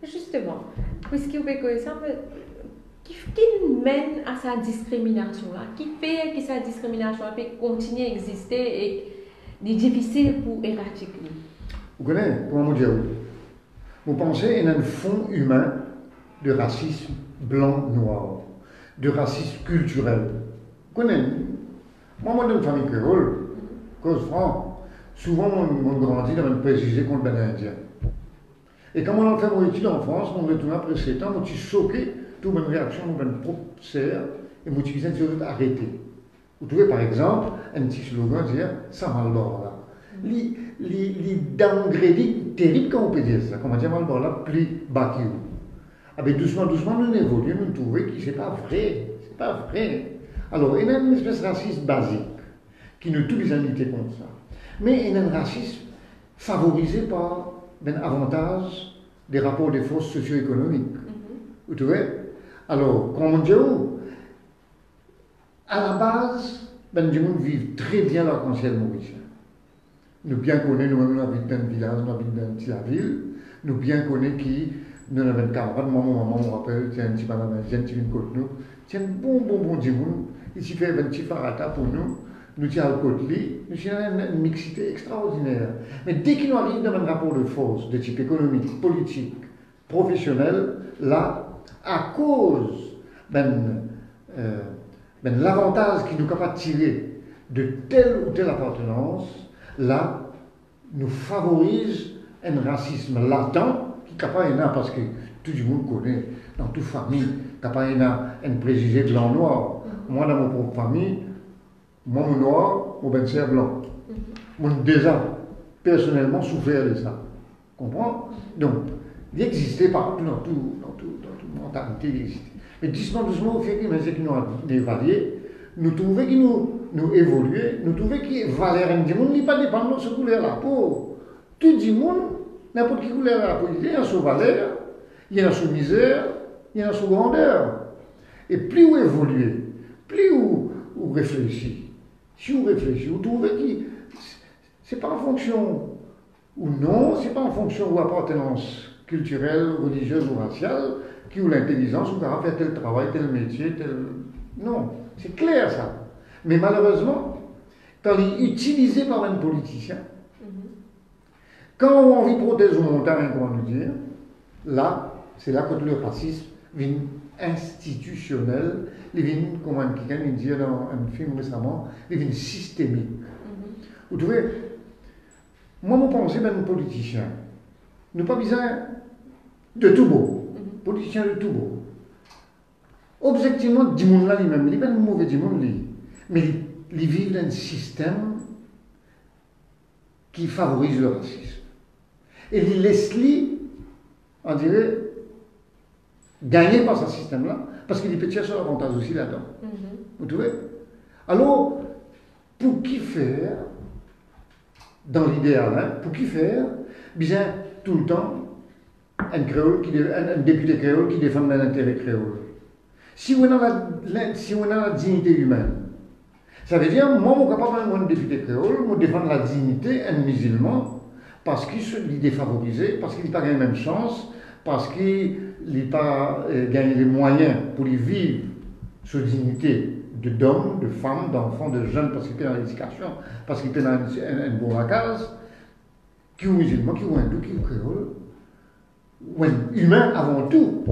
Justement, puisque vous avez ça, qui mène à sa discrimination là, qui fait que sa discrimination peut continuer à exister et est difficile pour éradiquer. Vous connaissez, comment dire, vous pensez qu'il y a un fond humain de racisme blanc-noir, de racisme culturel. Vous connaissez, moi, dans une famille créole, cause franc, souvent on grandit dans un préjugé contre les Indiens. Et quand on a fait mon étude en France, on retourne après 7 ans, on suis choqué, toute une réaction, on une propre serre, et on disais de arrêter. Vous trouvez par exemple un petit slogan dire ça Malboro là. Les downgrading terrible quand on peut dire ça. Comment dire Malboro là, plus bas que vous. Ah ben doucement, doucement, nous évoluons, nous trouvons que c'est pas vrai. C'est pas vrai. Alors, il y a une espèce de racisme basique, qui ne tout les lutter contre ça. Mais il y a un racisme favorisé par l'avantage des rapports de force socio-économiques. Vous trouvez? Alors, comment on dit, à la base, les gens vivent très bien l'arc-en-ciel mauricien. Nous bien connaissons, nous habitons dans un village, nous habitons dans une petite ville, nous bien connaissons qui, nous avons un camarade, maman, on rappelle, tiens, un petit madame indienne, qui vient de côté nous, tiens, bon, dis-nous, ici fait un petit farata pour nous, nous tiens le côté, nous avons une mixité extraordinaire. Mais dès qu'il nous arrive dans un rapport de force, de type économique, politique, professionnel, là, à cause l'avantage qui nous capable de tirer de telle ou telle appartenance, là, nous favorise un racisme latent qui est capable parce que tout le monde connaît, dans toute famille, capable un préjugé blanc-noir. Moi, dans mon propre famille, moi, mon noir, mon ben c'est blanc. Moi, déjà, personnellement, souffert de ça. Comprends? Donc, il existait partout, dans toute mentalité, il existait. Mais doucement, au fait que nous avons évalué, nous trouvons que nous évoluons, nous trouvons que valeur du monde n'est pas dépendant de ce couleur la peau. Tout le monde, n'importe quelle couleur la peau, il y a son valeur, il y a son misère, il y a son grandeur. Et plus vous évoluez, plus vous réfléchissez. Si vous réfléchissez, vous trouvez que ce n'est pas en fonction ou non, ce n'est pas en fonction de l'appartenance culturelle, religieuse ou raciale, qui ou l'intelligence, ou faire tel travail, tel métier, tel... Non, c'est clair ça. Mais malheureusement, quand il est utilisé par un politicien, quand on a envie de protéger une montagne, comment nous dire, là, c'est là que le racisme vient institutionnel, il vient, comme quelqu'un dit dans un film récemment, il vient systémique. Vous trouvez, moi, je pense que un politicien, nous n'avons pas besoin de tout beau. Politicien de tout beau. Objectivement, du monde là lui-même, il n'est pas un mauvais du monde, mais il vit dans un système qui favorise le racisme. Et il laisse lui, on dirait, gagner par ce système-là, parce qu'il peut tirer son avantage aussi là-dedans. Vous trouvez? Alors, pour qui faire, dans l'idéal, hein, pour qui faire, bien tout le temps, un député créole qui défend l'intérêt créole. Si on a la dignité humaine, ça veut dire, moi, je suis capable de député créole, je défends la dignité d'un musulman parce qu'il est défavorisé, parce qu'il n'a pas gagné la même chance, parce qu'il n'a pas gagné les moyens pour y vivre sa dignité d'homme, de femme, d'enfant, de jeune, parce qu'il est dans l'éducation, parce qu'il est dans un bon case, qui est musulman, qui est hindou, qui est créole. Ou un humain avant tout.